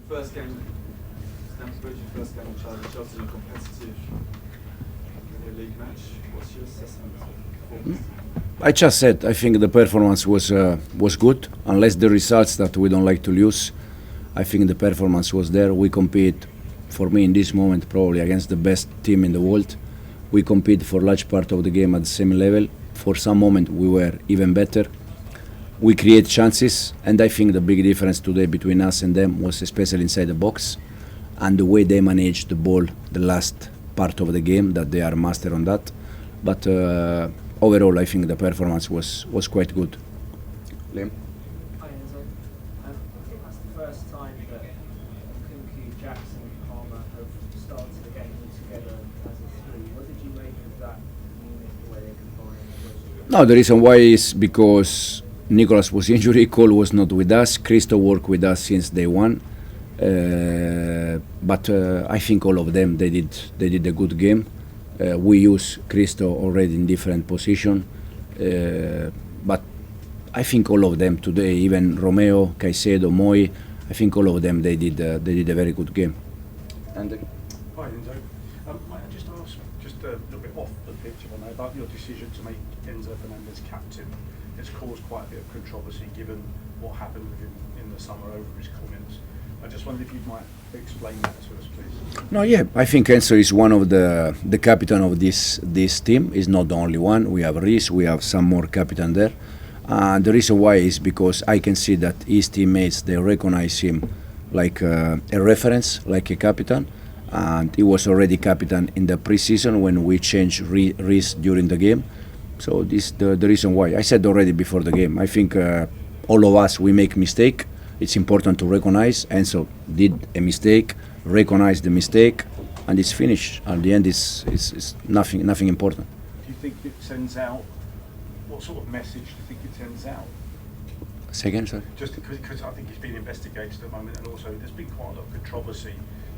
First game, Stamford Bridge, your first game on Chelsea in a competitive Premier League match. What's your assessment of the performance? I just said I think the performance was good, unless the results that we don't like to lose. I think the performance was there. We compete, for me in this moment, probably against the best team in the world. We compete for large part of the game at the same level. For some moment we were even better. We create chances, and I think the big difference today between us and them was especially inside the box and the way they managed the ball the last part of the game, that they are master on that. But overall I think the performance was quite good. Liam? Hi Enzo. I think that's the first time that Kunku, Jackson and Palmer have started the game all together as a three. What did you make of that unit, the way they combined? No, the reason why is because Nicolas was injured, Cole was not with us, Christo worked with us since day one. But I think all of them they did a good game. We use Christo already in different position, but I think all of them today, even Romeo, Caicedo, Moi, I think all of them they did a very good game. Andy? Hi Enzo. Might I just ask, just a little bit off the pitch, if I may, about your decision to make Enzo Fernandez captain. It's caused quite a bit of controversy given what happened with him in the summer over his comments. I just wondered if you might explain that to us, please. No, yeah, I think Enzo is one of the captain of this team. He's not the only one. We have Reece, we have some more captain there. The reason why is because I can see that his teammates, they recognize him like a reference, like a captain. And he was already captain in the preseason when we changed Reece during the game. So this the reason why. I said already before the game, I think all of us, we make mistake. It's important to recognize. Enzo did a mistake, recognize the mistake, and it's finished. At the end, it's nothing important. Do you think it sends out, what sort of message do you think it sends out? Say again, sorry? Just because I think he's being investigated at the moment, and also there's been quite a lot of controversy.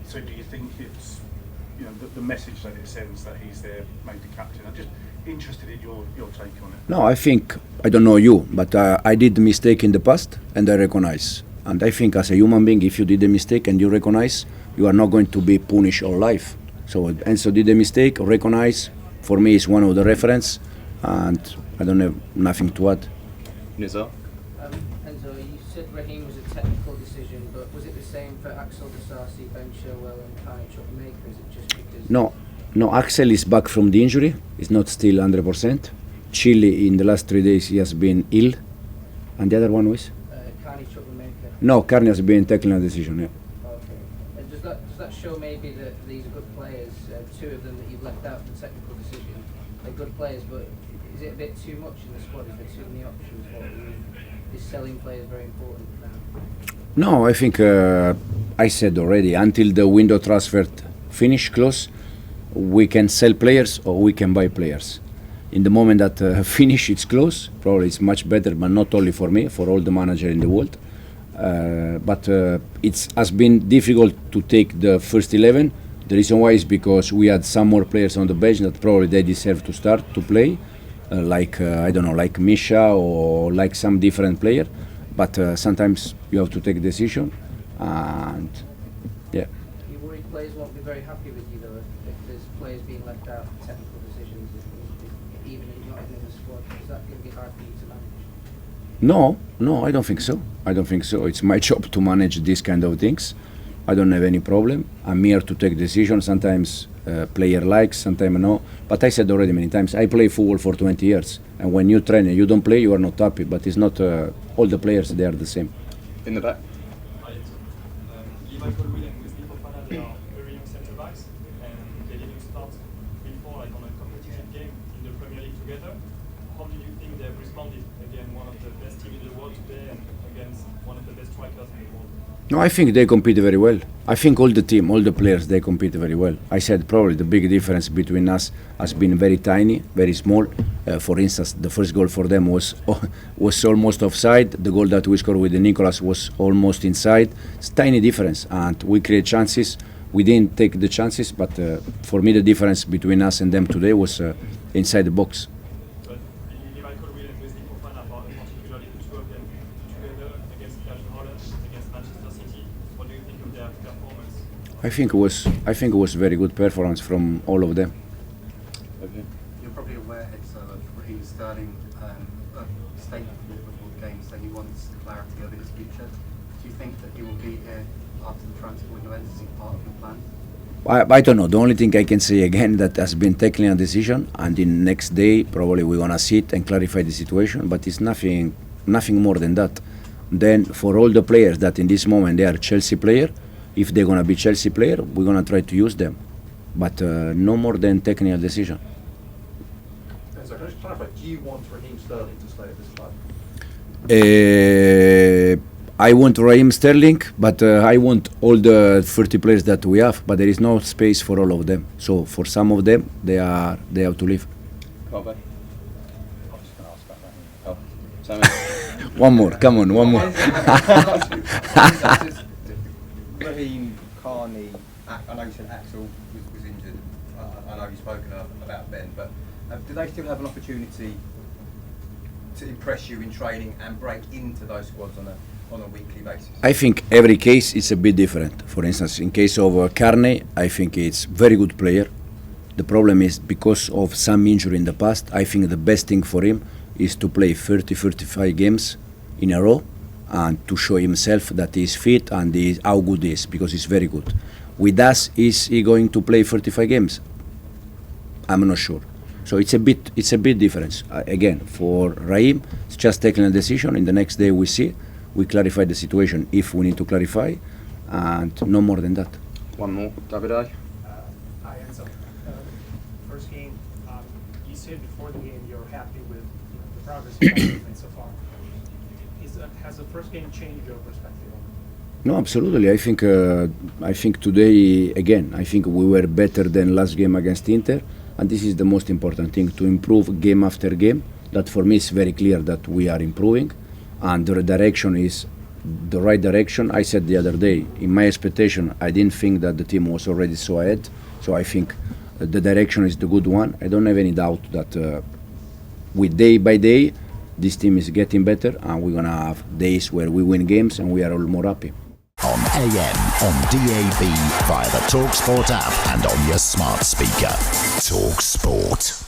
So do you think it's, you know, the message that it sends that he's there made the captain? I'm just interested in your take on it. No, I think, I don't know you, but I did a mistake in the past and I recognize. And I think as a human being, if you did a mistake and you recognize, you are not going to be punished all life. So Enzo did a mistake, recognize, for me is one of the reference, and I don't have nothing to add. Nizar? Enzo, you said Raheem was a technical decision, but was it the same for Axel Disasi, Ben Chilwell and Kai Chukwuemeka? Is it just because... No, Axel is back from the injury. He's not still 100%. Chile in the last 3 days he has been ill, and the other one was? Kai Chukwuemeka. No, Carney has been taking a decision. Yeah. Okay. And does that show maybe that these are good players? Two of them that you've left out for the technical decision. They're good players, but is it a bit too much in the squad? Is there too many options? Is selling players very important now? No, I think I said already, until the window transfer finish close, we can sell players or we can buy players. In the moment that finish it's close, probably it's much better, but not only for me, for all the manager in the world. But it has been difficult to take the first 11. The reason why is because we had some more players on the bench that probably they deserve to start to play, like I don't know, like Misha or like some different player. But sometimes you have to take a decision, and yeah. You worry players won't be very happy with you though if there's players being left out of technical decisions, even if not in the squad. Is that going to be hard for you to manage? No, I don't think so. I don't think so. It's my job to manage these kind of things. I don't have any problem. I'm here to take decisions. Sometimes player likes, sometimes no. But I said already many times, I play football for 20 years. And when you train and you don't play, you are not happy. But it's not all the players, they are the same. In the back? Michael Williams with Nico Fana, they are very young centre-backs, and they didn't start before like on a competitive game in the Premier League together. How do you think they've responded against one of the best teams in the world today and against one of the best strikers in the world? No, I think they compete very well. I think all the team, all the players, they compete very well. I said probably the big difference between us has been very tiny, very small. For instance, the first goal for them was almost offside. The goal that we scored with the Nicolas was almost inside. It's tiny difference, and we create chances. We didn't take the chances, but for me the difference between us and them today was inside the box. But Michael Williams with Nico Fana, particularly the two of them together against Holland, against Manchester City, what do you think of their their performance? I think it was very good performance from all of them. Okay. You're probably aware, Enzo, of Raheem Sterling, a statement from Liverpool before the game saying he wants clarity over his future. Do you think that he will be here after the transfer window ends? Is he part of your plan? I don't know. The only thing I can say again that has been taken a decision, and the next day probably we're gonna sit and clarify the situation. But it's nothing more than that. Then for all the players that in this moment they are Chelsea player, if they're gonna be Chelsea player, we're gonna try to use them. But no more than technical decision. So can I just clarify, do you want Raheem Sterling to stay at this club? I want Raheem Sterling, but I want all the 30 players that we have. But there is no space for all of them. So for some of them, they have to leave. Carve. I was just going to ask about that. Oh, Simon. One more, come on, one more. Raheem, Carney, I know you said Axel was injured. I know you've spoken about Ben, but do they still have an opportunity to impress you in training and break into those squads on a weekly basis? I think every case is a bit different. For instance, in case of Carney, I think it's very good player. The problem is because of some injury in the past, I think the best thing for him is to play 30-35 games in a row and to show himself that he is fit and how good he is, because he's very good. With us, is he going to play 35 games? I'm not sure. So it's a bit different. Again, for Raheem, it's just taking a decision. In the next day, we clarify the situation if we need to clarify, and no more than that. One more. Davide. Hi, Enzo. First game, you said before the game you're happy with the progress you've made so far. Has the first game changed your perspective on it? No, absolutely. I think today again. I think we were better than last game against Inter, and this is the most important thing, to improve game after game. That for me is very clear that we are improving, and the direction is the right direction. I said the other day, in my expectation, I didn't think that the team was already so ahead. So I think the direction is the good one. I don't have any doubt that with day by day, this team is getting better, and we're gonna have days where we win games and we are all more happy. On AM, on DAB, via the talkSPORT app and on your smart speaker. talkSPORT.